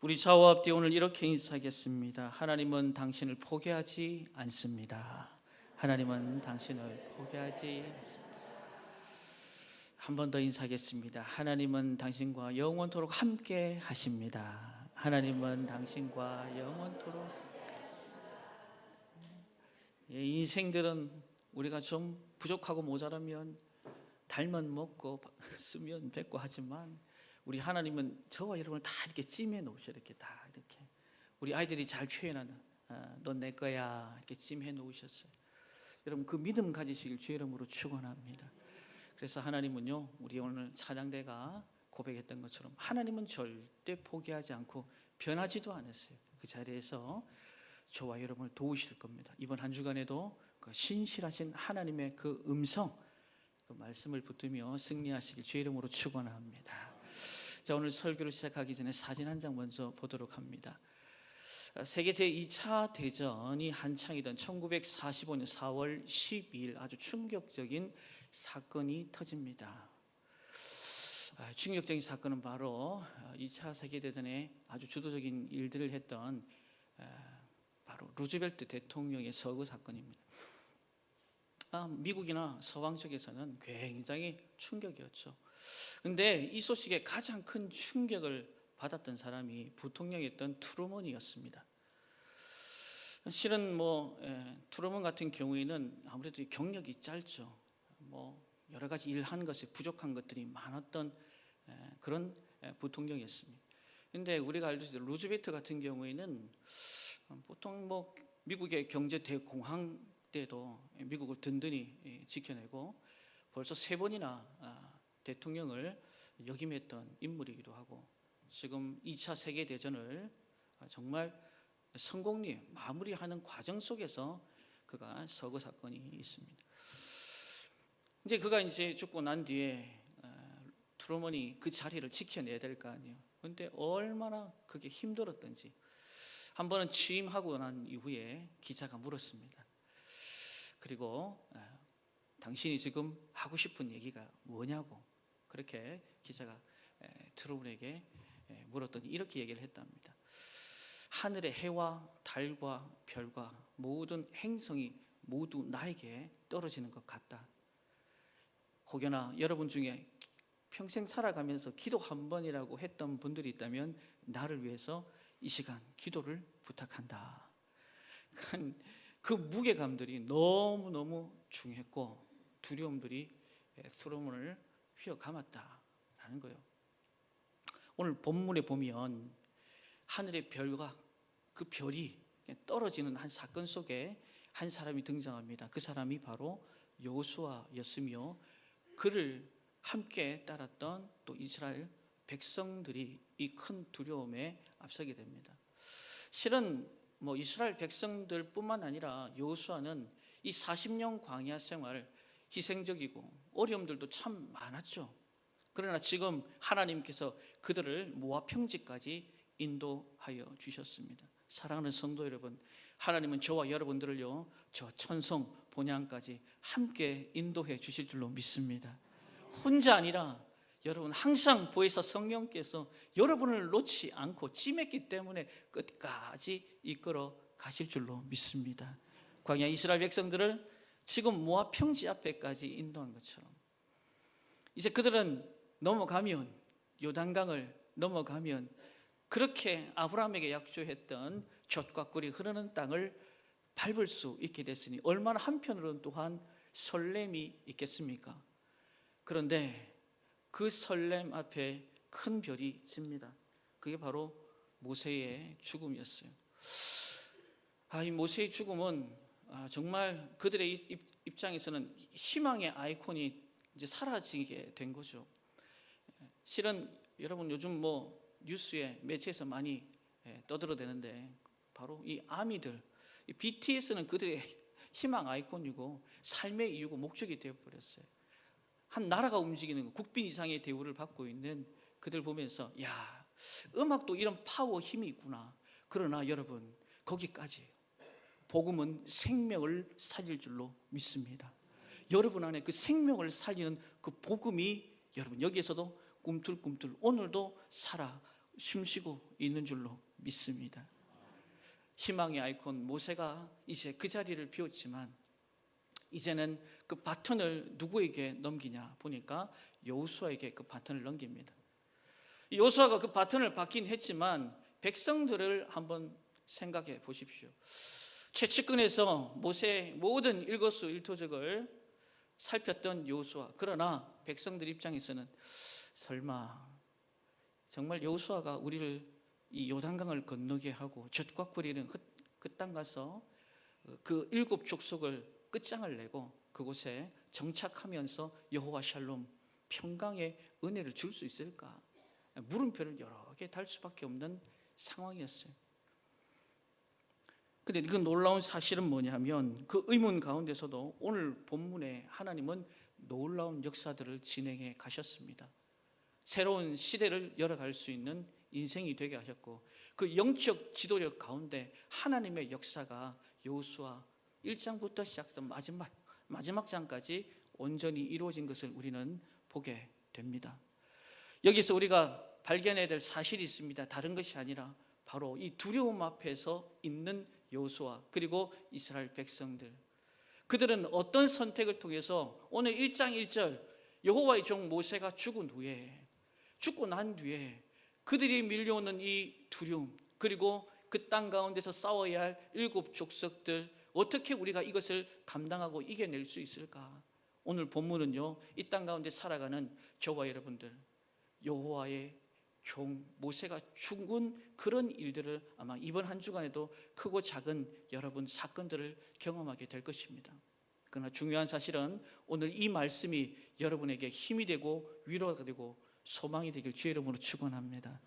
우리 좌우 앞뒤 오늘 이렇게 인사하겠습니다. 하나님은 당신을 포기하지 않습니다. 하나님은 당신을 포기하지 않습니다. 한 번 더 인사하겠습니다. 하나님은 당신과 영원토록 함께 하십니다. 하나님은 당신과 영원토록. 인생들은 우리가 좀 부족하고 모자라면 달면 먹고 쓰면 뱉고 하지만 우리 하나님은 저와 여러분을 다 이렇게 찜해 놓으셔. 이렇게 다 이렇게 우리 아이들이 잘 표현하는 넌 내 거야 이렇게 찜해 놓으셨어요. 여러분 그 믿음 가지시길 주의 이름으로 축원합니다. 그래서 하나님은요, 우리 오늘 찬양대가 고백했던 것처럼 하나님은 절대 포기하지 않고 변하지도 않으세요. 그 자리에서 저와 여러분을 도우실 겁니다. 이번 한 주간에도 그 신실하신 하나님의 그 음성, 그 말씀을 붙들며 승리하시길 주의 이름으로 축원합니다. 자, 오늘 설교를 시작하기 전에 사진 한 장 먼저 보도록 합니다. 세계 제2차 대전이 한창이던 1945년 4월 12일 아주 충격적인 사건이 터집니다. 충격적인 사건은 바로 2차 세계대전에 아주 주도적인 일들을 했던 바로 루즈벨트 대통령의 서거 사건입니다. 미국이나 서방 쪽에서는 굉장히 충격이었죠. 그런데 이 소식에 가장 큰 충격을 받았던 사람이 부통령이었던 트루먼이었습니다. 실은 트루먼 같은 경우에는 아무래도 경력이 짧죠. 여러 가지 일한 것에 부족한 것들이 많았던 그런 부통령이었습니다. 그런데 우리가 알고 있는 루즈벨트 같은 경우에는 보통 미국의 경제 대공황 때도 미국을 든든히 지켜내고 벌써 3번이나 대통령을 역임했던 인물이기도 하고 지금 2차 세계대전을 정말 성공리에 마무리하는 과정 속에서 그가 서거 사건이 있습니다. 이제 그가 죽고 난 뒤에 트루먼이 그 자리를 지켜내야 될 거 아니에요. 그런데 얼마나 그게 힘들었던지 한 번은 취임하고 난 이후에 기자가 물었습니다. 그리고 당신이 지금 하고 싶은 얘기가 뭐냐고 그렇게 기자가 트루먼에게 물었더니 이렇게 얘기를 했답니다. 하늘의 해와 달과 별과 모든 행성이 모두 나에게 떨어지는 것 같다. 혹여나 여러분 중에 평생 살아가면서 기도 한 번이라고 했던 분들이 있다면 나를 위해서 이 시간 기도를 부탁한다. 그 무게감들이 너무너무 중했고 두려움들이 트루먼을 휘어감았다라는 거예요. 오늘 본문에 보면 하늘의 별과 그 별이 떨어지는 한 사건 속에 한 사람이 등장합니다. 그 사람이 바로 여호수아였으며 그를 함께 따랐던 또 이스라엘 백성들이 이 큰 두려움에 앞서게 됩니다. 실은 이스라엘 백성들뿐만 아니라 여호수아는 이 40년 광야 생활 희생적이고 어려움들도 참 많았죠. 그러나 지금 하나님께서 그들을 모압 평지까지 인도하여 주셨습니다. 사랑하는 성도 여러분, 하나님은 저와 여러분들을요 저 천성 본향까지 함께 인도해 주실 줄로 믿습니다. 혼자 아니라 여러분 항상 보혜사 성령께서 여러분을 놓지 않고 찜했기 때문에 끝까지 이끌어 가실 줄로 믿습니다. 광야 이스라엘 백성들을 지금 모압 평지 앞에까지 인도한 것처럼 이제 그들은 넘어가면 요단강을 넘어가면 그렇게 아브라함에게 약속했던 젖과 꿀이 흐르는 땅을 밟을 수 있게 됐으니 얼마나 한편으로는 또한 설렘이 있겠습니까? 그런데 그 설렘 앞에 큰 별이 집니다. 그게 바로 모세의 죽음이었어요. 이 모세의 죽음은 정말 그들의 입장에서는 희망의 아이콘이 이제 사라지게 된 거죠. 실은 여러분 요즘 뉴스에 매체에서 많이 떠들어대는데 바로 이 아미들, 이 BTS는 그들의 희망 아이콘이고 삶의 이유고 목적이 되어버렸어요. 한 나라가 움직이는 거, 국빈 이상의 대우를 받고 있는 그들 보면서 야, 음악도 이런 파워 힘이 있구나. 그러나 여러분 거기까지예요. 복음은 생명을 살릴 줄로 믿습니다. 여러분 안에 그 생명을 살리는 그 복음이 여러분 여기에서도 꿈틀꿈틀 오늘도 살아 숨쉬고 있는 줄로 믿습니다. 희망의 아이콘 모세가 이제 그 자리를 비웠지만 이제는 그 바톤을 누구에게 넘기냐 보니까 여호수아에게 그 바톤을 넘깁니다. 여호수아가 그 바톤을 받긴 했지만 백성들을 한번 생각해 보십시오. 최측근에서 모세의 모든 일거수일투족을 살폈던 여호수아, 그러나 백성들 입장에서는 설마 정말 여호수아가 우리를 이 요단강을 건너게 하고 젖과 꿀이는 그 땅 가서 그 7 족속을 끝장을 내고 그곳에 정착하면서 여호와 샬롬 평강의 은혜를 줄 수 있을까? 물음표를 여러 개 달 수밖에 없는 상황이었어요. 근데 그 놀라운 사실은 뭐냐면 그 의문 가운데서도 오늘 본문에 하나님은 놀라운 역사들을 진행해 가셨습니다. 새로운 시대를 열어갈 수 있는 인생이 되게 하셨고 그 영적 지도력 가운데 하나님의 역사가 여호수아 1장부터 시작했던 마지막 장까지 온전히 이루어진 것을 우리는 보게 됩니다. 여기서 우리가 발견해야 될 사실이 있습니다. 다른 것이 아니라 바로 이 두려움 앞에서 있는 여호수아 그리고 이스라엘 백성들, 그들은 어떤 선택을 통해서 오늘 1장 1절 여호와의 종 모세가 죽고 난 뒤에 그들이 밀려오는 이 두려움, 그리고 그 땅 가운데서 싸워야 할 7 족속들, 어떻게 우리가 이것을 감당하고 이겨낼 수 있을까? 오늘 본문은요, 이 땅 가운데 살아가는 저와 여러분들, 여호와의 종 모세가 죽은 그런 일들을 아마 이번 한 주간에도 크고 작은 여러분 사건들을 경험하게 될 것입니다. 그러나 중요한 사실은 오늘 이 말씀이 여러분에게 힘이 되고 위로가 되고 소망이 되길 주의 이름으로 축원합니다.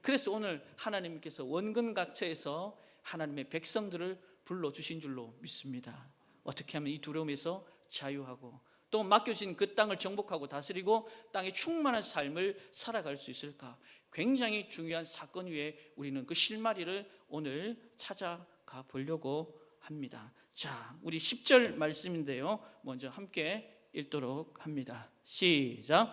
그래서 오늘 하나님께서 원근각처에서 하나님의 백성들을 불러주신 줄로 믿습니다. 어떻게 하면 이 두려움에서 자유하고 또 맡겨진 그 땅을 정복하고 다스리고 땅에 충만한 삶을 살아갈 수 있을까? 굉장히 중요한 사건 위에 우리는 그 실마리를 오늘 찾아가 보려고 합니다. 자, 우리 10절 말씀인데요, 먼저 함께 읽도록 합니다. 시작.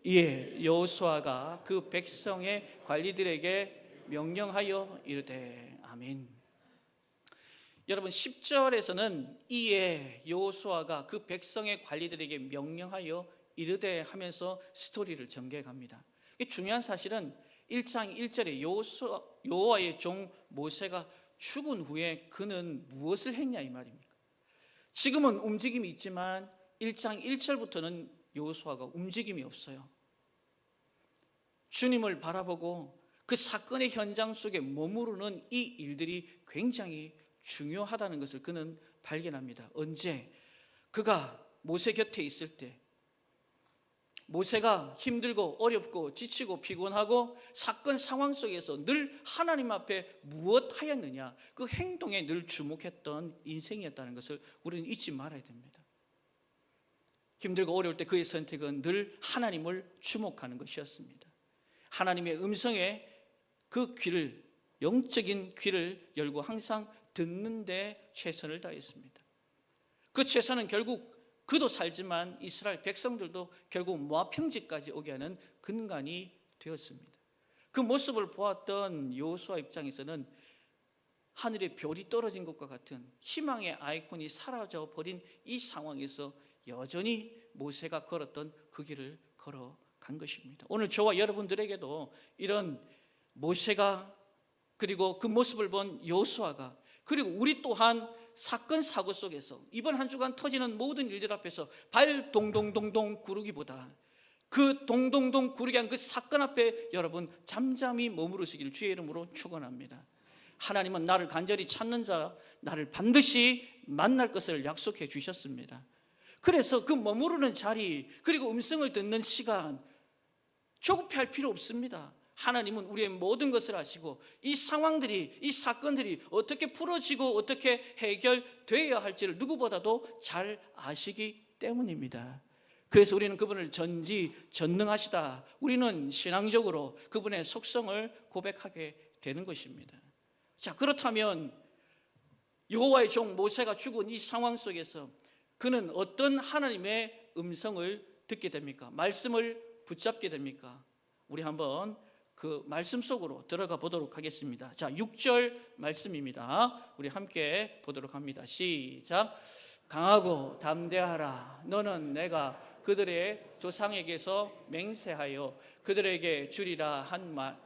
이에 여호수아가 그 백성의 관리들에게 명령하여 이르되. 아멘. 여러분 10절에서는 이에 여호수아가 그 백성의 관리들에게 명령하여 이르되 하면서 스토리를 전개해 갑니다. 중요한 사실은 1장 1절에 여호와의 종 모세가 죽은 후에 그는 무엇을 했냐 이 말입니다. 지금은 움직임이 있지만 1장 1절부터는 여호수아가 움직임이 없어요. 주님을 바라보고 그 사건의 현장 속에 머무르는 이 일들이 굉장히 중요하다는 것을 그는 발견합니다. 언제? 그가 모세 곁에 있을 때, 모세가 힘들고 어렵고 지치고 피곤하고 사건 상황 속에서 늘 하나님 앞에 무엇 하였느냐, 그 행동에 늘 주목했던 인생이었다는 것을 우리는 잊지 말아야 됩니다. 힘들고 어려울 때 그의 선택은 늘 하나님을 주목하는 것이었습니다. 하나님의 음성에 그 귀를, 영적인 귀를 열고 항상 듣는 데 최선을 다했습니다. 그 최선은 결국 그도 살지만 이스라엘 백성들도 결국 모압 평지까지 오게 하는 근간이 되었습니다. 그 모습을 보았던 여호수아 입장에서는 하늘의 별이 떨어진 것과 같은 희망의 아이콘이 사라져 버린 이 상황에서 여전히 모세가 걸었던 그 길을 걸어간 것입니다. 오늘 저와 여러분들에게도 이런 모세가, 그리고 그 모습을 본 여호수아가, 그리고 우리 또한 사건 사고 속에서 이번 한 주간 터지는 모든 일들 앞에서 발 동동동동 구르기보다 그 동동동 구르게 한 그 사건 앞에 여러분 잠잠히 머무르시기를 주의 이름으로 축원합니다. 하나님은 나를 간절히 찾는 자, 나를 반드시 만날 것을 약속해 주셨습니다. 그래서 그 머무르는 자리, 그리고 음성을 듣는 시간 조급해할 필요 없습니다. 하나님은 우리의 모든 것을 아시고 이 상황들이, 이 사건들이 어떻게 풀어지고 어떻게 해결되어야 할지를 누구보다도 잘 아시기 때문입니다. 그래서 우리는 그분을 전지전능하시다, 우리는 신앙적으로 그분의 속성을 고백하게 되는 것입니다. 자, 그렇다면 여호와의 종 모세가 죽은 이 상황 속에서 그는 어떤 하나님의 음성을 듣게 됩니까? 말씀을 붙잡게 됩니까? 우리 한번 그 말씀 속으로 들어가 보도록 하겠습니다. 자, 6절 말씀입니다. 우리 함께 보도록 합니다. 시작. 강하고 담대하라. 너는 내가 그들의 조상에게서 맹세하여 그들에게 주리라 한 말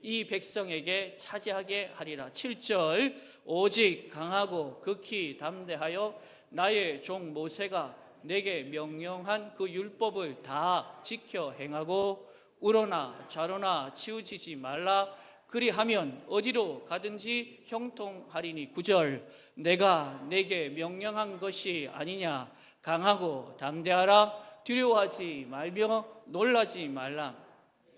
이 백성에게 차지하게 하리라. 7절. 오직 강하고 극히 담대하여 나의 종 모세가 내게 명령한 그 율법을 다 지켜 행하고 우로나 좌로나 치우치지 말라. 그리하면 어디로 가든지 형통하리니. 9절. 내가 내게 명령한 것이 아니냐. 강하고 담대하라. 두려워하지 말며 놀라지 말라.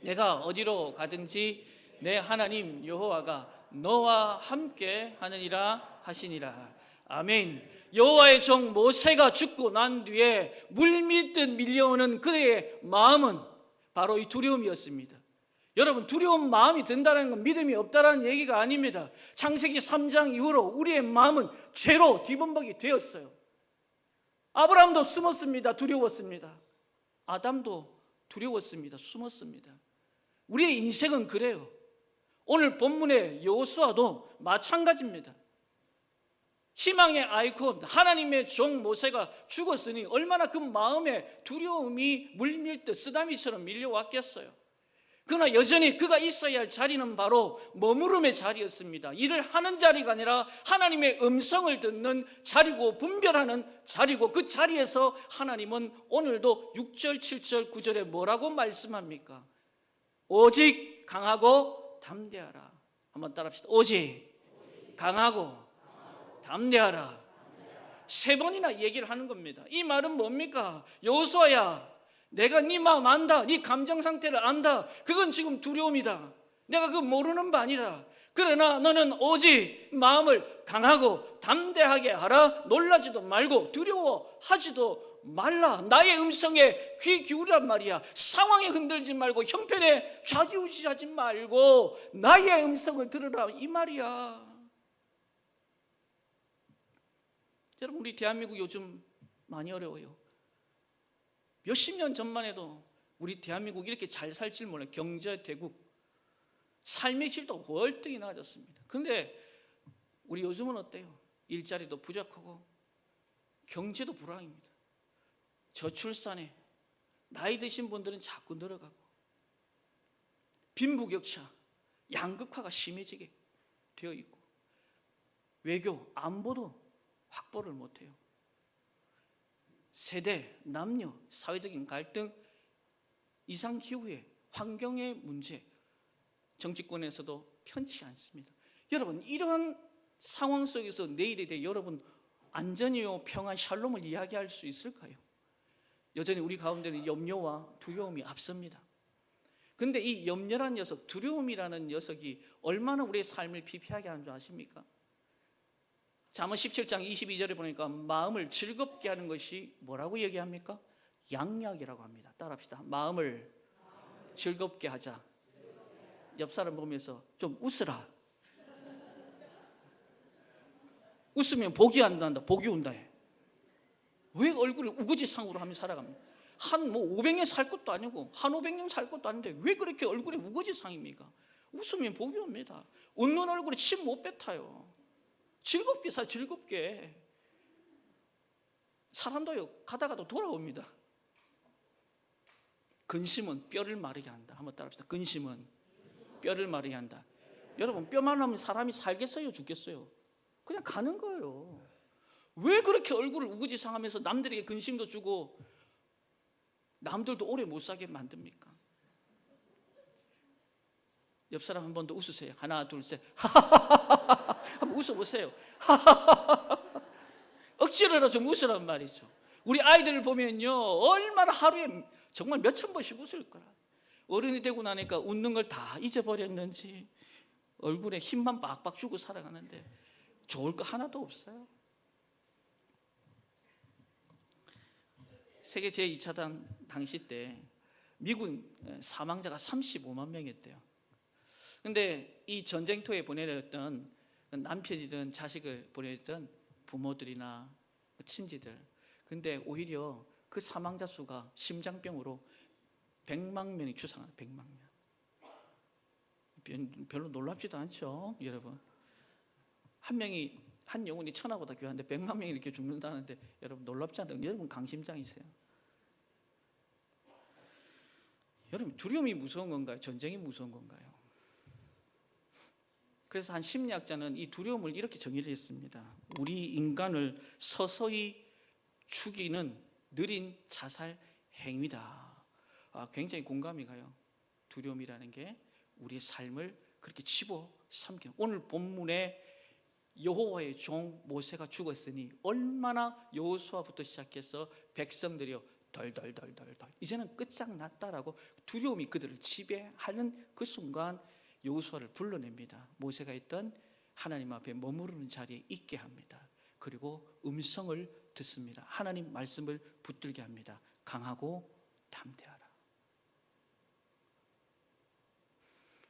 내가 어디로 가든지 내 하나님 여호와가 너와 함께 하느니라 하시니라. 아멘. 여호와의 종 모세가 죽고 난 뒤에 물밀듯 밀려오는 그의 마음은 바로 이 두려움이었습니다. 여러분, 두려운 마음이 든다는 건 믿음이 없다는 얘기가 아닙니다. 창세기 3장 이후로 우리의 마음은 죄로 뒤범벅이 되었어요. 아브라함도 숨었습니다. 두려웠습니다. 아담도 두려웠습니다. 숨었습니다. 우리의 인생은 그래요. 오늘 본문의 여호수아도 마찬가지입니다. 희망의 아이콘 하나님의 종 모세가 죽었으니 얼마나 그 마음에 두려움이 물밀듯 쓰다미처럼 밀려왔겠어요. 그러나 여전히 그가 있어야 할 자리는 바로 머무름의 자리였습니다. 일을 하는 자리가 아니라 하나님의 음성을 듣는 자리고 분별하는 자리고, 그 자리에서 하나님은 오늘도 6절, 7절, 9절에 뭐라고 말씀합니까? 오직 강하고 담대하라. 한번 따라합시다. 오직 강하고 담대하라. 3번이나 얘기를 하는 겁니다. 이 말은 뭡니까? 여호수아야, 내가 네 마음 안다. 네 감정 상태를 안다. 그건 지금 두려움이다. 내가 그거 모르는 바 아니다. 그러나 너는 오직 마음을 강하고 담대하게 하라. 놀라지도 말고 두려워하지도 말라. 나의 음성에 귀 기울이란 말이야. 상황에 흔들지 말고 형편에 좌지우지하지 말고 나의 음성을 들으라, 이 말이야. 여러분, 우리 대한민국 요즘 많이 어려워요. 몇십 년 전만 해도 우리 대한민국 이렇게 잘 살 줄 몰라요. 경제 대국, 삶의 질도 월등히 나아졌습니다. 그런데 우리 요즘은 어때요? 일자리도 부족하고 경제도 불황입니다. 저출산에 나이 드신 분들은 자꾸 늘어가고 빈부격차, 양극화가 심해지게 되어 있고 외교, 안보도 확보를 못해요. 세대, 남녀, 사회적인 갈등, 이상기후의 환경의 문제, 정치권에서도 편치 않습니다. 여러분, 이러한 상황 속에서 내일에 대해 여러분 안전이요, 평안, 샬롬을 이야기할 수 있을까요? 여전히 우리 가운데는 염려와 두려움이 앞섭니다. 그런데 이 염려란 녀석, 두려움이라는 녀석이 얼마나 우리의 삶을 피폐하게 하는 줄 아십니까? 잠언 17장 22절에 보니까 마음을 즐겁게 하는 것이 뭐라고 얘기합니까? 양약이라고 합니다. 따라합시다. 마음을 즐겁게 하자. 옆 사람 보면서 좀 웃으라. 웃으면 복이 안 난다. 복이 온다 해. 왜 얼굴을 우거지상으로 하며 살아갑니까? 한 500년 살 것도 아니고 한 500년 살 것도 아닌데 왜 그렇게 얼굴에 우거지상입니까? 웃으면 복이 옵니다. 웃는 얼굴에 침 못 뱉어요. 즐겁게 살, 즐겁게. 사람도요, 가다가도 돌아옵니다. 근심은 뼈를 마르게 한다. 한번 따라합시다. 근심은 뼈를 마르게 한다. 여러분, 뼈만 하면 사람이 살겠어요, 죽겠어요? 그냥 가는 거예요. 왜 그렇게 얼굴을 우거지상하면서 남들에게 근심도 주고 남들도 오래 못 사게 만듭니까? 옆 사람 한 번 더 웃으세요. 하나, 둘, 셋. 한번 웃어보세요. 억지로라도 좀 웃으란 말이죠. 우리 아이들을 보면요, 얼마나 하루에 정말 몇천 번씩 웃을 거라. 어른이 되고 나니까 웃는 걸 다 잊어버렸는지 얼굴에 힘만 빡빡 주고 살아가는데 좋을 거 하나도 없어요. 세계 제2차전 당시 때 미군 사망자가 35만 명이었대요. 그런데 이 전쟁터에 보내렸던 남편이든 자식을 보내렸던 부모들이나 친지들, 근데 오히려 그 사망자 수가 심장병으로 100만 명이 추상한 100만 명. 별로 놀랍지도 않죠, 여러분. 한 영혼이 천하보다 귀한데 100만 명이 이렇게 죽는다는데 여러분 놀랍지 않나요? 여러분 강심장이세요. 여러분 두려움이 무서운 건가요? 전쟁이 무서운 건가요? 그래서 한 심리학자는 이 두려움을 이렇게 정의를 했습니다. 우리 인간을 서서히 죽이는 느린 자살 행위다. 굉장히 공감이 가요. 두려움이라는 게 우리의 삶을 그렇게 집어삼켜. 오늘 본문에 여호와의 종 모세가 죽었으니 얼마나 여호수아부터 시작해서 백성들이요 덜덜덜덜덜 이제는 끝장났다라고 두려움이 그들을 지배하는 그 순간 여호수아를 불러냅니다. 모세가 있던 하나님 앞에 머무르는 자리에 있게 합니다. 그리고 음성을 듣습니다. 하나님 말씀을 붙들게 합니다. 강하고 담대하라.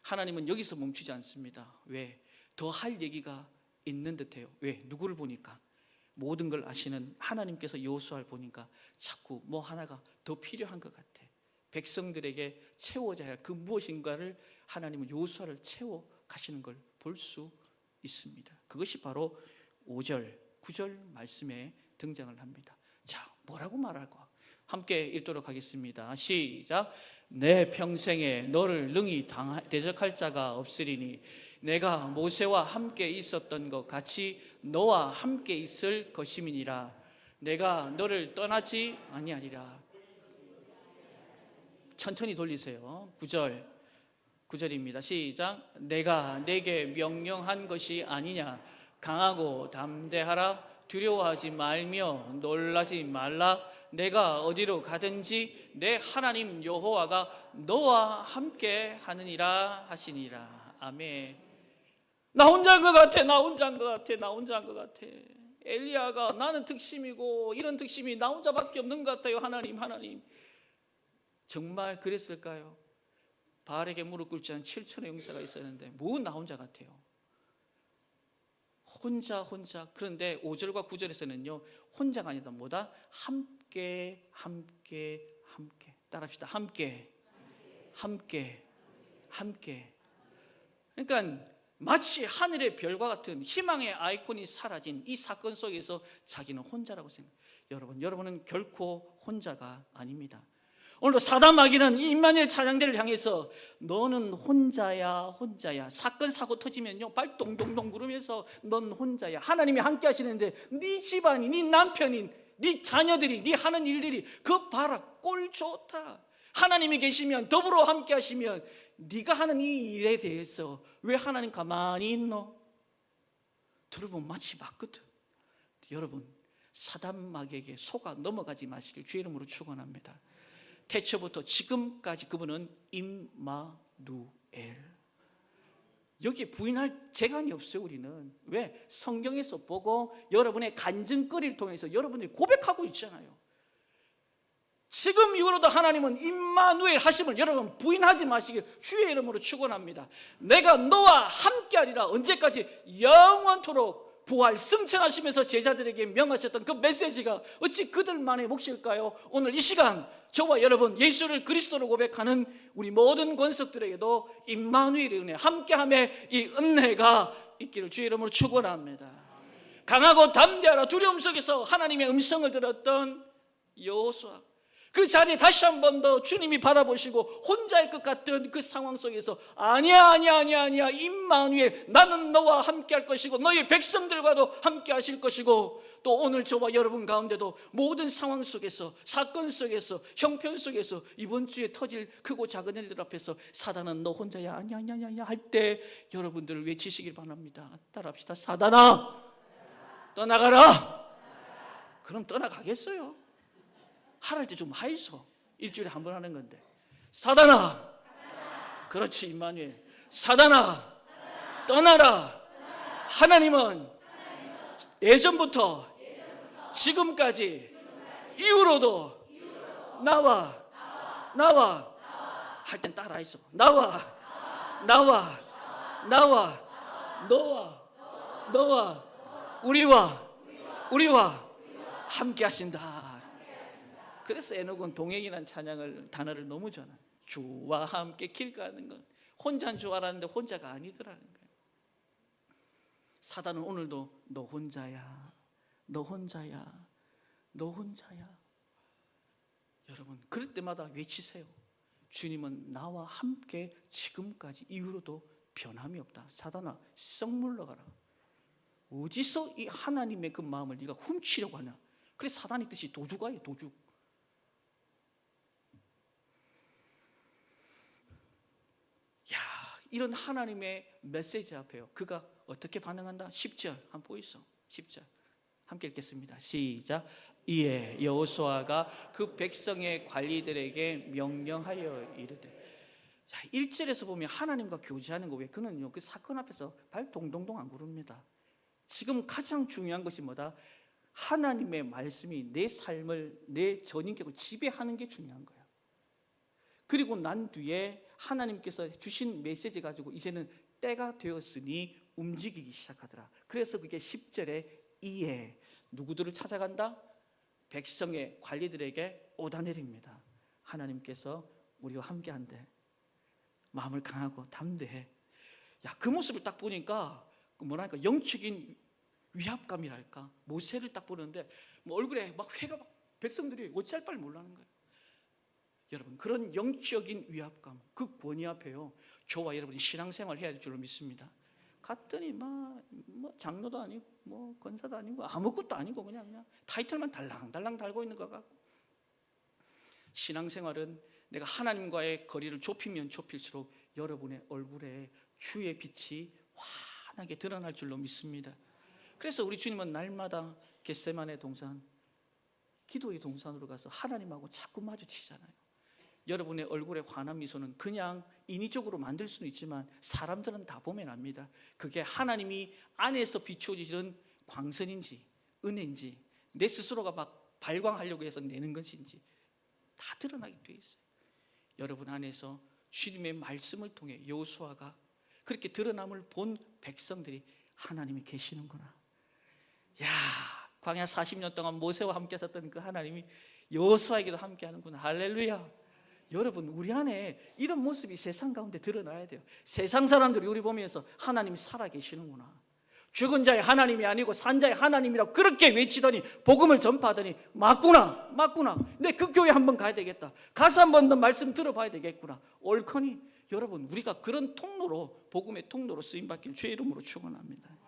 하나님은 여기서 멈추지 않습니다. 왜? 더 할 얘기가 있는 듯해요. 왜? 누구를 보니까? 모든 걸 아시는 하나님께서 여호수아를 보니까 자꾸 뭐 하나가 더 필요한 것 같아. 백성들에게 채워져야 할 그 무엇인가를 하나님은 여호수아를 채워 가시는 걸 볼 수 있습니다. 그것이 바로 5절, 9절 말씀에 등장을 합니다. 자, 뭐라고 말할까? 함께 읽도록 하겠습니다. 시작. 내 평생에 너를 능히 대적할 자가 없으리니 내가 모세와 함께 있었던 것 같이 너와 함께 있을 것임이니라. 내가 너를 떠나지 아니하리라. 천천히 돌리세요. 9절입니다. 시작. 내가 내게 명령한 것이 아니냐. 강하고 담대하라. 두려워하지 말며 놀라지 말라. 내가 어디로 가든지 내 하나님 여호와가 너와 함께 하느니라 하시니라. 아멘. 나 혼자인 것 같아. 나 혼자인 것 같아. 나 혼자인 것 같아. 엘리야가 나는 특심이고 이런 특심이 나 혼자밖에 없는 것 같아요. 하나님. 정말 그랬을까요? 바알에게 무릎 꿇지 않은 7천의 용사가 있었는데 뭐 나 혼자 같아요. 혼자. 그런데 5절과 9절에서는요 혼자가 아니다. 뭐다? 함께. 따라합시다. 함께. 그러니까 마치 하늘의 별과 같은 희망의 아이콘이 사라진 이 사건 속에서 자기는 혼자라고 생각해요. 여러분은 결코 혼자가 아닙니다. 오늘도 사단 마귀는 이 임마누엘 찬양대를 향해서 너는 혼자야. 사건 사고 터지면요 발 동동동 구르면서 넌 혼자야. 하나님이 함께 하시는데 네 집안이, 네 남편이, 네 자녀들이, 네 하는 일들이 그거 봐라 꼴 좋다. 하나님이 계시면, 더불어 함께 하시면 네가 하는 이 일에 대해서 왜 하나님 가만히 있노? 들어보면 마치 맞거든. 여러분 사단 마귀에게 속아 넘어가지 마시길 주의 이름으로 축원합니다. 태초부터 지금까지 그분은 임마누엘. 여기에 부인할 재간이 없어요. 우리는 왜? 성경에서 보고 여러분의 간증거리를 통해서 여러분들이 고백하고 있잖아요. 지금 이후로도 하나님은 임마누엘 하심을 여러분 부인하지 마시길 주의 이름으로 축원합니다. 내가 너와 함께하리라. 언제까지? 영원토록. 부활 승천하시면서 제자들에게 명하셨던 그 메시지가 어찌 그들만의 몫일까요? 오늘 이 시간 저와 여러분 예수를 그리스도로 고백하는 우리 모든 권속들에게도 임마누엘의 은혜, 함께함의 이 은혜가 있기를 주의 이름으로 축원합니다. 강하고 담대하라. 두려움 속에서 하나님의 음성을 들었던 여호수아, 그 자리에 다시 한 번 더 주님이 바라보시고 혼자일 것 같은 그 상황 속에서 아니야 임마누엘, 나는 너와 함께 할 것이고 너희 백성들과도 함께 하실 것이고, 또 오늘 저와 여러분 가운데도 모든 상황 속에서, 사건 속에서, 형편 속에서 이번 주에 터질 크고 작은 일들 앞에서 사단은 너 혼자야 아니야 할 때 여러분들을 외치시길 바랍니다. 따라합시다. 사단아 떠나가라. 그럼 떠나가겠어요? 하랄 때 좀 하이소. 일주일에 한 번 하는 건데. 사단아. 그렇지 임마누엘. 사단아 떠나라. 하나님은 예전부터 지금까지 이후로도 나와 할 땐 따라 하이소. 나와 너와 우리와 함께 하신다. 그래서 에녹은 동행이라는 단어를 너무 좋아해요. 주와 함께 길 가는 건 혼자인 줄 알았는데 혼자가 아니더라는 거예요. 사단은 오늘도 너 혼자야, 너 혼자야, 너 혼자야. 여러분, 그럴 때마다 외치세요. 주님은 나와 함께 지금까지 이후로도 변함이 없다. 사단아, 썩 물러가라. 어디서 이 하나님의 그 마음을 네가 훔치려고 하냐. 그래서 사단의 뜻이 도둑아예요, 도둑. 야, 이런 하나님의 메시지 앞에요, 그가 어떻게 반응한다? 10절 한번 보이소. 10절 함께 읽겠습니다. 시작. 이에 여호수아가 그 백성의 관리들에게 명령하여 이르되. 자, 1절에서 보면 하나님과 교제하는 거, 왜 그는요 그 사건 앞에서 발 동동동 안 구릅니다. 지금 가장 중요한 것이 뭐다? 하나님의 말씀이 내 삶을, 내 전인격을 지배하는 게 중요한 거야. 그리고 난 뒤에 하나님께서 주신 메시지 가지고 이제는 때가 되었으니 움직이기 시작하더라. 그래서 그게 10절에 이에 누구들을 찾아간다? 백성의 관리들에게 오다내립니다. 하나님께서 우리와 함께한대. 마음을 강하고 담대해. 야, 그 모습을 딱 보니까 뭐랄까, 영적인 위압감이랄까. 모세를 딱 보는데 뭐 얼굴에 막 회가, 막 백성들이 어찌할 바를 몰라는 거예요. 여러분, 그런 영적인 위압감, 그 권위 앞에요, 저와 여러분이 신앙생활 해야 될 줄로 믿습니다. 갔더니 뭐 장로도 아니고 뭐 권사도 아니고 아무것도 아니고 그냥 타이틀만 달랑달랑 달고 있는 것 같고. 신앙생활은 내가 하나님과의 거리를 좁히면 좁힐수록 여러분의 얼굴에 주의 빛이 환하게 드러날 줄로 믿습니다. 그래서 우리 주님은 날마다 겟세마네 동산, 기도의 동산으로 가서 하나님하고 자꾸 마주치잖아요. 여러분의 얼굴의 환한 미소는 그냥 인위적으로 만들 수는 있지만 사람들은 다 보면 압니다. 그게 하나님이 안에서 비추어지는 광선인지 은혜인지 내 스스로가 막 발광하려고 해서 내는 것인지 다 드러나게 돼 있어요. 여러분 안에서 주님의 말씀을 통해 여호수아가 그렇게 드러남을 본 백성들이 하나님이 계시는구나. 야, 광야 40년 동안 모세와 함께 섰던 그 하나님이 여호수아에게도 함께 하는구나. 할렐루야. 여러분, 우리 안에 이런 모습이 세상 가운데 드러나야 돼요. 세상 사람들이 우리 보면서 하나님이 살아계시는구나, 죽은 자의 하나님이 아니고 산 자의 하나님이라고 그렇게 외치더니 복음을 전파하더니 맞구나, 내 그 교회 한번 가야 되겠다, 가서 한번 더 말씀 들어봐야 되겠구나. 옳거니 여러분, 우리가 그런 통로로, 복음의 통로로 쓰임받기를 주의 이름으로 축원합니다.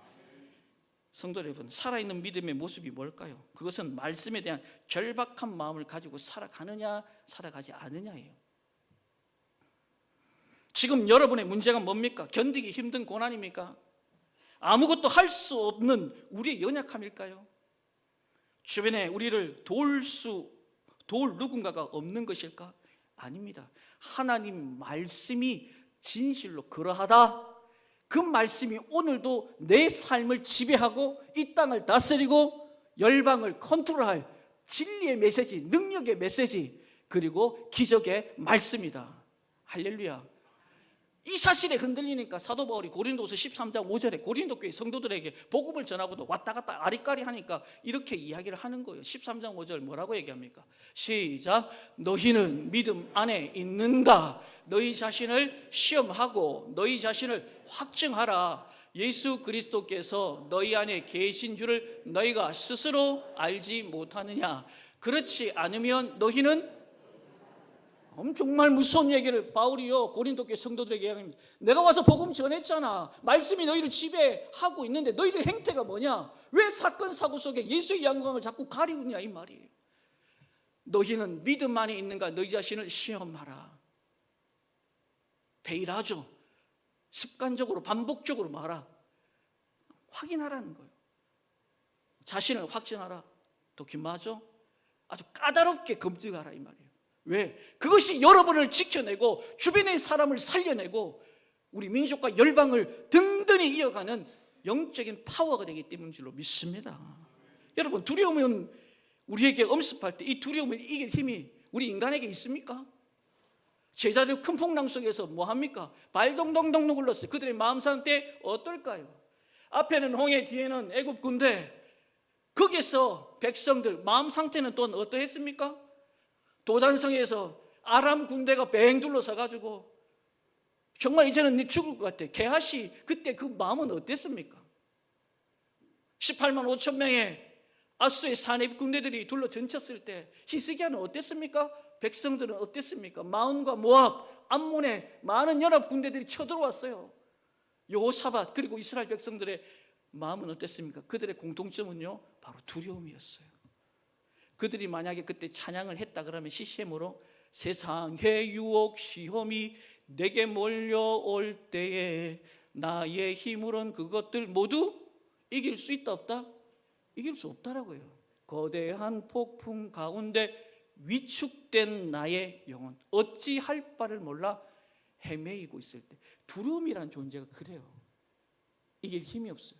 성도 여러분, 살아있는 믿음의 모습이 뭘까요? 그것은 말씀에 대한 절박한 마음을 가지고 살아가느냐 살아가지 않느냐예요. 지금 여러분의 문제가 뭡니까? 견디기 힘든 고난입니까? 아무것도 할 수 없는 우리의 연약함일까요? 주변에 우리를 도울 누군가가 없는 것일까? 아닙니다. 하나님 말씀이 진실로 그러하다. 그 말씀이 오늘도 내 삶을 지배하고 이 땅을 다스리고 열방을 컨트롤할 진리의 메시지, 능력의 메시지, 그리고 기적의 말씀이다. 할렐루야. 이 사실에 흔들리니까 사도 바울이 고린도서 13장 5절에 고린도 교회 성도들에게 복음을 전하고도 왔다 갔다 아리까리 하니까 이렇게 이야기를 하는 거예요. 13장 5절 뭐라고 얘기합니까? 시작. 너희는 믿음 안에 있는가? 너희 자신을 시험하고 너희 자신을 확증하라. 예수 그리스도께서 너희 안에 계신 줄을 너희가 스스로 알지 못하느냐? 그렇지 않으면 너희는, 정말 무서운 얘기를 바울이요 고린도 교회 성도들에게 이야기합니다. 내가 와서 복음 전했잖아. 말씀이 너희를 지배하고 있는데 너희들 행태가 뭐냐? 왜 사건 사고 속에 예수의 영광을 자꾸 가리우냐, 이 말이에요. 너희는 믿음 안에 있는가? 너희 자신을 시험하라. 베일하죠. 습관적으로 반복적으로 말하, 확인하라는 거예요. 자신을 확증하라. 또 김마죠? 아주 까다롭게 검증하라, 이 말이에요. 왜? 그것이 여러분을 지켜내고 주변의 사람을 살려내고 우리 민족과 열방을 든든히 이어가는 영적인 파워가 되기 때문인 줄로 믿습니다. 여러분, 두려움은 우리에게 엄습할 때 이 두려움을 이길 힘이 우리 인간에게 있습니까? 제자들 큰 풍랑 속에서 뭐합니까? 발동동동 굴렀어요. 그들의 마음 상태 어떨까요? 앞에는 홍해, 뒤에는 애굽 군대. 거기에서 백성들 마음 상태는 또 어떠했습니까? 도단성에서 아람 군대가 뱅 둘러서 가지고 정말 이제는 죽을 것 같아. 게하시 그때 그 마음은 어땠습니까? 18만 5천 명의 아수의 산입 군대들이 둘러 젖혔을 때 히스기야는 어땠습니까? 백성들은 어땠습니까? 마온과 모압, 암몬의 많은 연합 군대들이 쳐들어왔어요. 여호사밧 그리고 이스라엘 백성들의 마음은 어땠습니까? 그들의 공통점은요, 바로 두려움이었어요. 그들이 만약에 그때 찬양을 했다 그러면 CCM으로 세상의 유혹 시험이 내게 몰려올 때에 나의 힘으로는 그것들 모두 이길 수 있다 없다? 이길 수 없다라고요. 거대한 폭풍 가운데 위축된 나의 영혼, 어찌할 바를 몰라 헤매이고 있을 때, 두려움이라는 존재가 그래요. 이길 힘이 없어요.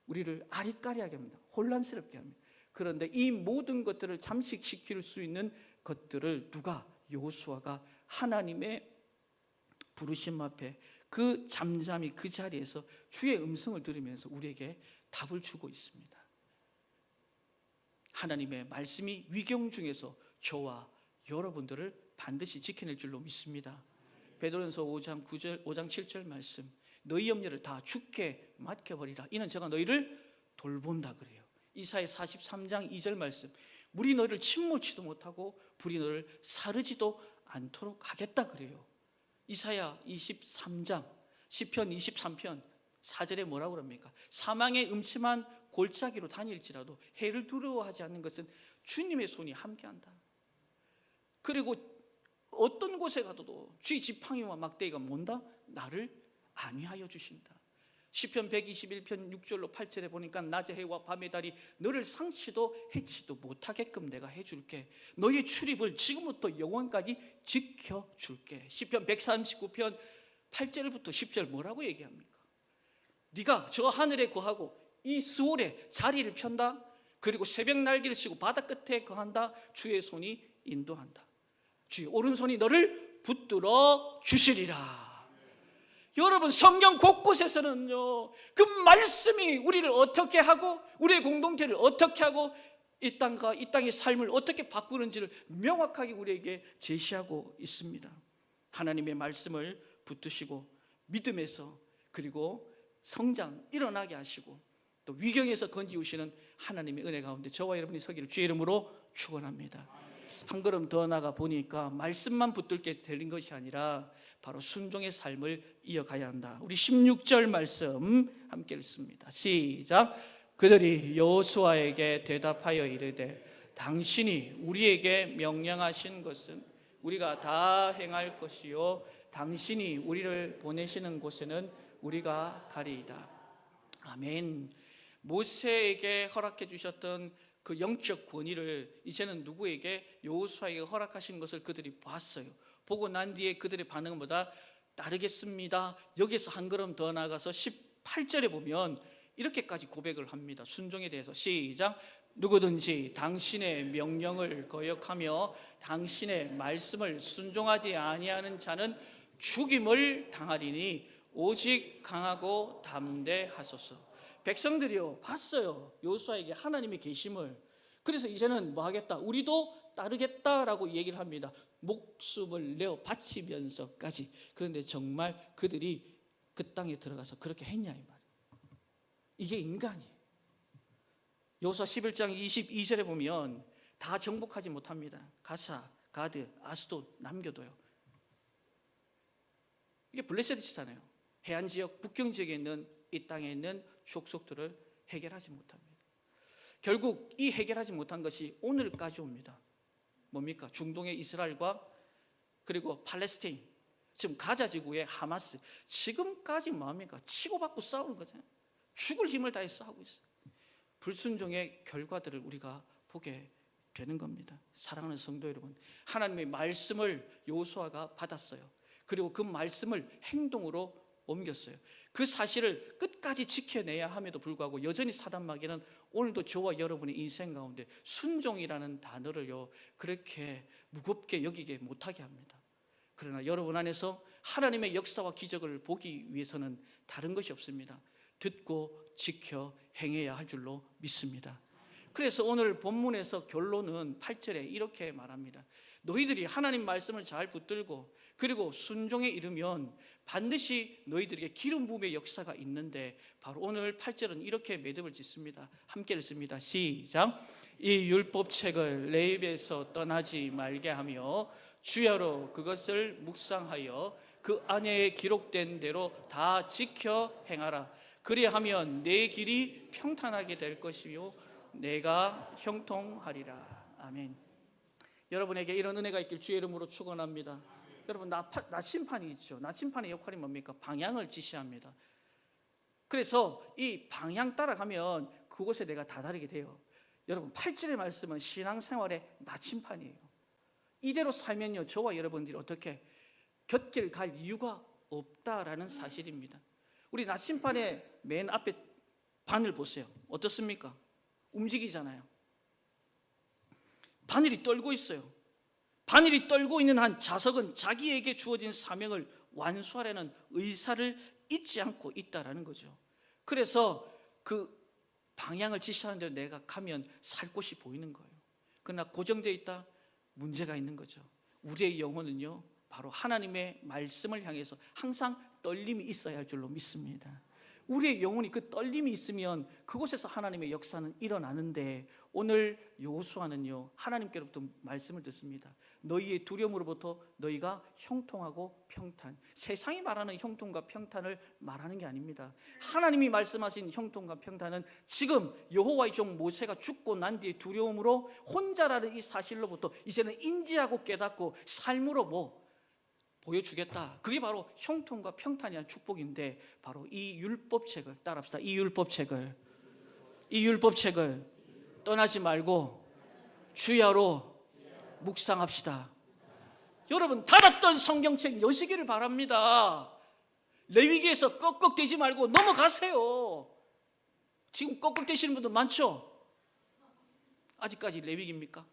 우리를 아리까리하게 합니다. 혼란스럽게 합니다. 그런데 이 모든 것들을 잠식시킬 수 있는 것들을 누가? 여호수아가 하나님의 부르심 앞에 그 잠잠히 그 자리에서 주의 음성을 들으면서 우리에게 답을 주고 있습니다. 하나님의 말씀이 위경 중에서 저와 여러분들을 반드시 지켜낼 줄로 믿습니다. 베드로전서 5장 7절 말씀, 너희 염려를 다 주께 맡겨버리라. 이는 제가 너희를 돌본다 그래요. 이사야 43장 2절 말씀, 물이 너희를 침몰치도 못하고 불이 너희를 사르지도 않도록 하겠다 그래요. 이사야 23장, 시편 23편 4절에 뭐라고 그럽니까? 사망의 음침한 골짜기로 다닐지라도 해를 두려워하지 않는 것은 주님의 손이 함께한다. 그리고 어떤 곳에 가도 주의 지팡이와 막대기가 뭔다? 나를 안위하여 주신다. 시편 121편 6절로 8절에 보니까 낮의 해와 밤의 달이 너를 상치도 해치도 못하게끔 내가 해줄게. 너의 출입을 지금부터 영원까지 지켜줄게. 시편 139편 8절부터 10절 뭐라고 얘기합니까? 네가 저 하늘에 거하고 이 스올에 자리를 편다. 그리고 새벽 날개를 치고 바다 끝에 거한다. 주의 손이 인도한다. 주의 오른손이 너를 붙들어 주시리라. 여러분, 성경 곳곳에서는요, 그 말씀이 우리를 어떻게 하고 우리의 공동체를 어떻게 하고 이 땅의 삶을 어떻게 바꾸는지를 명확하게 우리에게 제시하고 있습니다. 하나님의 말씀을 붙드시고 믿음에서, 그리고 성장 일어나게 하시고 또 위경에서 건지우시는 하나님의 은혜 가운데 저와 여러분이 서기를 주의 이름으로 축원합니다. 한 걸음 더 나가 보니까 말씀만 붙들게 되는 것이 아니라 바로 순종의 삶을 이어가야 한다. 우리 16절 말씀 함께 읽습니다. 시작. 그들이 여호수아에게 대답하여 이르되 당신이 우리에게 명령하신 것은 우리가 다 행할 것이요 당신이 우리를 보내시는 곳에는 우리가 가리이다. 아멘. 모세에게 허락해 주셨던 그 영적 권위를 이제는 누구에게? 여호수아에게 허락하신 것을 그들이 봤어요. 보고 난 뒤에 그들의 반응은 뭐다? 따르겠습니다. 여기서 한 걸음 더 나가서 18절에 보면 이렇게까지 고백을 합니다. 순종에 대해서. 시작. 누구든지 당신의 명령을 거역하며 당신의 말씀을 순종하지 아니하는 자는 죽임을 당하리니 오직 강하고 담대하소서. 백성들이요 봤어요. 여호수아에게 하나님의 계심을. 그래서 이제는 뭐 하겠다? 우리도 따르겠다라고 얘기를 합니다. 목숨을 내어 바치면서까지. 그런데 정말 그들이 그 땅에 들어가서 그렇게 했냐 이 말이에요. 이게 인간이에요. 여호수아 11장 22절에 보면 다 정복하지 못합니다. 가사, 가드, 아스돗 남겨둬요. 이게 블레셋이잖아요. 해안 지역, 북경 지역에 있는 이 땅에 있는 족속들을 해결하지 못합니다. 결국 이 해결하지 못한 것이 오늘까지 옵니다. 뭡니까? 중동의 이스라엘과 그리고 팔레스타인, 지금 가자 지구의 하마스, 지금까지 뭡니까? 치고받고 싸우는 거잖아요. 죽을 힘을 다해 싸우고 있어요. 불순종의 결과들을 우리가 보게 되는 겁니다. 사랑하는 성도 여러분, 하나님의 말씀을 여호수아가 받았어요. 그리고 그 말씀을 행동으로 옮겼어요. 그 사실을 끝까지 지켜내야 함에도 불구하고 여전히 사단 마귀는 오늘도 저와 여러분의 인생 가운데 순종이라는 단어를요 그렇게 무겁게 여기게 못하게 합니다. 그러나 여러분 안에서 하나님의 역사와 기적을 보기 위해서는 다른 것이 없습니다. 듣고 지켜 행해야 할 줄로 믿습니다. 그래서 오늘 본문에서 결론은 8절에 이렇게 말합니다. 너희들이 하나님 말씀을 잘 붙들고 그리고 순종에 이르면 반드시 너희들에게 기름 부음의 역사가 있는데, 바로 오늘 8절은 이렇게 매듭을 짓습니다. 함께 읽습니다. 시작. 이 율법책을 내 입에서 떠나지 말게 하며 주야로 그것을 묵상하여 그 안에 기록된 대로 다 지켜 행하라. 그리하면 내 길이 평탄하게 될 것이요 내가 형통하리라. 아멘. 여러분에게 이런 은혜가 있길 주의 이름으로 축원합니다. 여러분, 나침판이 있죠. 나침판의 역할이 뭡니까? 방향을 지시합니다. 그래서 이 방향 따라가면 그곳에 내가 다다르게 돼요. 여러분, 8절의 말씀은 신앙생활의 나침판이에요. 이대로 살면요, 저와 여러분들이 어떻게 곁길 갈 이유가 없다라는 사실입니다. 우리 나침판의 맨 앞에 바늘 보세요. 어떻습니까? 움직이잖아요. 바늘이 떨고 있어요. 바늘이 떨고 있는 한 자석은 자기에게 주어진 사명을 완수하려는 의사를 잊지 않고 있다라는 거죠. 그래서 그 방향을 지시하는 대로 내가 가면 살 곳이 보이는 거예요. 그러나 고정되어 있다? 문제가 있는 거죠. 우리의 영혼은요, 바로 하나님의 말씀을 향해서 항상 떨림이 있어야 할 줄로 믿습니다. 우리의 영혼이 그 떨림이 있으면 그곳에서 하나님의 역사는 일어나는데, 오늘 여호수아는요, 하나님께로부터 말씀을 듣습니다. 너희의 두려움으로부터 너희가 형통하고 평탄. 세상이 말하는 형통과 평탄을 말하는 게 아닙니다. 하나님이 말씀하신 형통과 평탄은 지금 여호와의 종 모세가 죽고 난 뒤에 두려움으로 혼자라는 이 사실로부터 이제는 인지하고 깨닫고 삶으로 보여주겠다. 그게 바로 형통과 평탄이란 축복인데, 바로 이 율법책을 따라합시다. 이 율법책을 떠나지 말고 주야로 묵상합시다. 여러분, 닫았던 성경책 여시기를 바랍니다. 레위기에서 꺽꺽대지 말고 넘어가세요. 지금 꺽꺽대시는 분들 많죠? 아직까지 레위기입니까?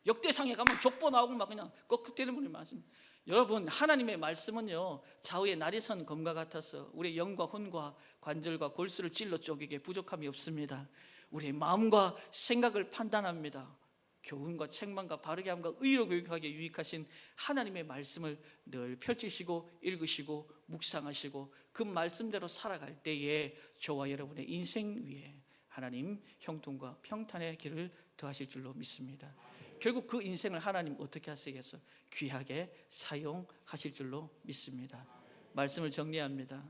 역대상에 가면 족보 나오고 막 그냥 꺽꺽대는 분이 많습니다. 여러분, 하나님의 말씀은요, 좌우의 나리선 검과 같아서 우리의 영과 혼과 관절과 골수를 찔러 쪼개기에 부족함이 없습니다. 우리의 마음과 생각을 판단합니다. 교훈과 책망과 바르게 함과 의로 교육하기에 유익하신 하나님의 말씀을 늘 펼치시고 읽으시고 묵상하시고 그 말씀대로 살아갈 때에 저와 여러분의 인생 위에 하나님 형통과 평탄의 길을 더하실 줄로 믿습니다. 결국 그 인생을 하나님 어떻게 하시겠어요? 귀하게 사용하실 줄로 믿습니다. 말씀을 정리합니다.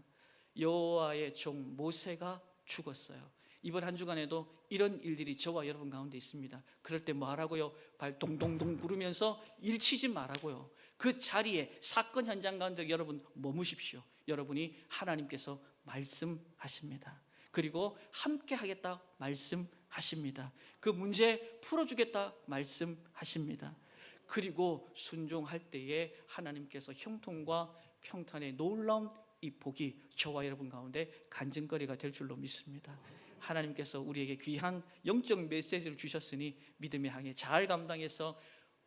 여호와의 종 모세가 죽었어요. 이번 한 주간에도 이런 일들이 저와 여러분 가운데 있습니다. 그럴 때 뭐 하라고요? 발 동동동 구르면서 일치지 말라고요. 그 자리에 사건 현장 가운데 여러분 머무십시오. 여러분이 하나님께서 말씀하십니다. 그리고 함께 하겠다 말씀하십니다. 그 문제 풀어주겠다 말씀하십니다. 그리고 순종할 때에 하나님께서 형통과 평탄의 놀라운 이 복이 저와 여러분 가운데 간증거리가 될 줄로 믿습니다. 하나님께서 우리에게 귀한 영적 메시지를 주셨으니 믿음의 항해 잘 감당해서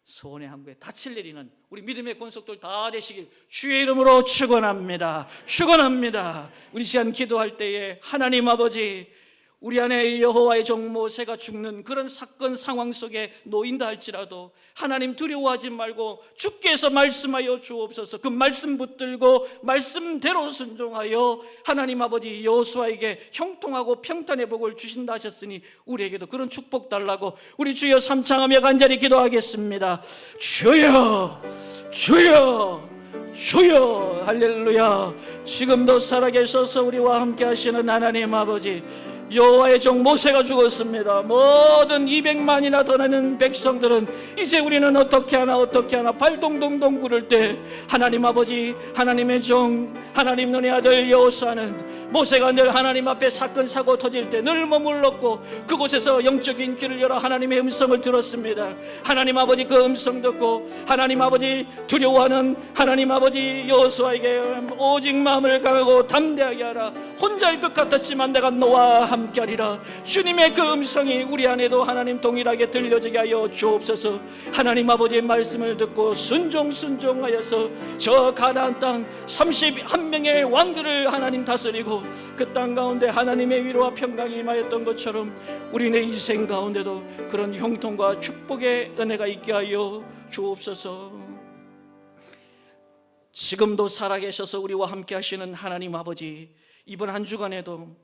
소원의 항구에 닻을 내리는 우리 믿음의 권속들 다 되시길 주의 이름으로 축원합니다. 축원합니다. 우리 시간 기도할 때에 하나님 아버지, 우리 안에 여호와의 종 모세가 죽는 그런 사건 상황 속에 놓인다 할지라도 하나님 두려워하지 말고 주께서 말씀하여 주옵소서. 그 말씀 붙들고 말씀대로 순종하여 하나님 아버지 여호수아에게 형통하고 평탄의 복을 주신다 하셨으니 우리에게도 그런 축복 달라고 우리 주여 삼창하며 간절히 기도하겠습니다. 주여 주여 주여 할렐루야. 지금도 살아계셔서 우리와 함께 하시는 하나님 아버지, 여호와의 종 모세가 죽었습니다. 모든 200만이나 더 되는 백성들은 이제 우리는 어떻게 하나 발동동동 구를 때 하나님 아버지, 하나님의 종 하나님 눈의 아들 여호수아는 모세가 늘 하나님 앞에 사건 사고 터질 때 늘 머물렀고 그곳에서 영적인 귀를 열어 하나님의 음성을 들었습니다. 하나님 아버지 그 음성 듣고 하나님 아버지 두려워하는 하나님 아버지 여호수아에게 오직 마음을 강하고 담대하게 하라. 혼자일 것 같았지만 내가 너와 함께하리라. 주님의 그 음성이 우리 안에도 하나님 동일하게 들려지게 하여 주옵소서. 하나님 아버지의 말씀을 듣고 순종하여서 저 가나안 땅 31명의 왕들을 하나님 다스리고 그 땅 가운데 하나님의 위로와 평강이 임하였던 것처럼 우리네 인생 가운데도 그런 형통과 축복의 은혜가 있게 하여 주옵소서. 지금도 살아계셔서 우리와 함께 하시는 하나님 아버지, 이번 한 주간에도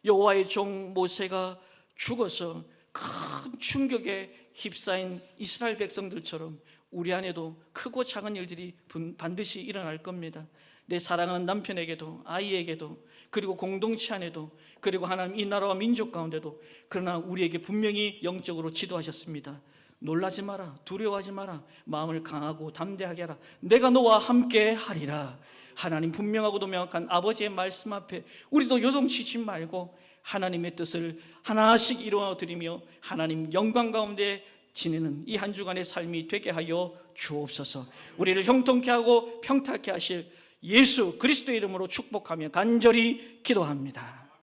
여호와의 종 모세가 죽어서 큰 충격에 휩싸인 이스라엘 백성들처럼 우리 안에도 크고 작은 일들이 반드시 일어날 겁니다. 내 사랑하는 남편에게도, 아이에게도, 그리고 공동체 안에도, 그리고 하나님 이 나라와 민족 가운데도. 그러나 우리에게 분명히 영적으로 지도하셨습니다. 놀라지 마라, 두려워하지 마라, 마음을 강하고 담대하게 하라, 내가 너와 함께 하리라. 하나님 분명하고도 명확한 아버지의 말씀 앞에 우리도 요동치지 말고 하나님의 뜻을 하나씩 이루어드리며 하나님 영광 가운데 지내는 이 한 주간의 삶이 되게 하여 주옵소서. 우리를 형통케 하고 평탄케 하실 예수 그리스도의 이름으로 축복하며 간절히 기도합니다.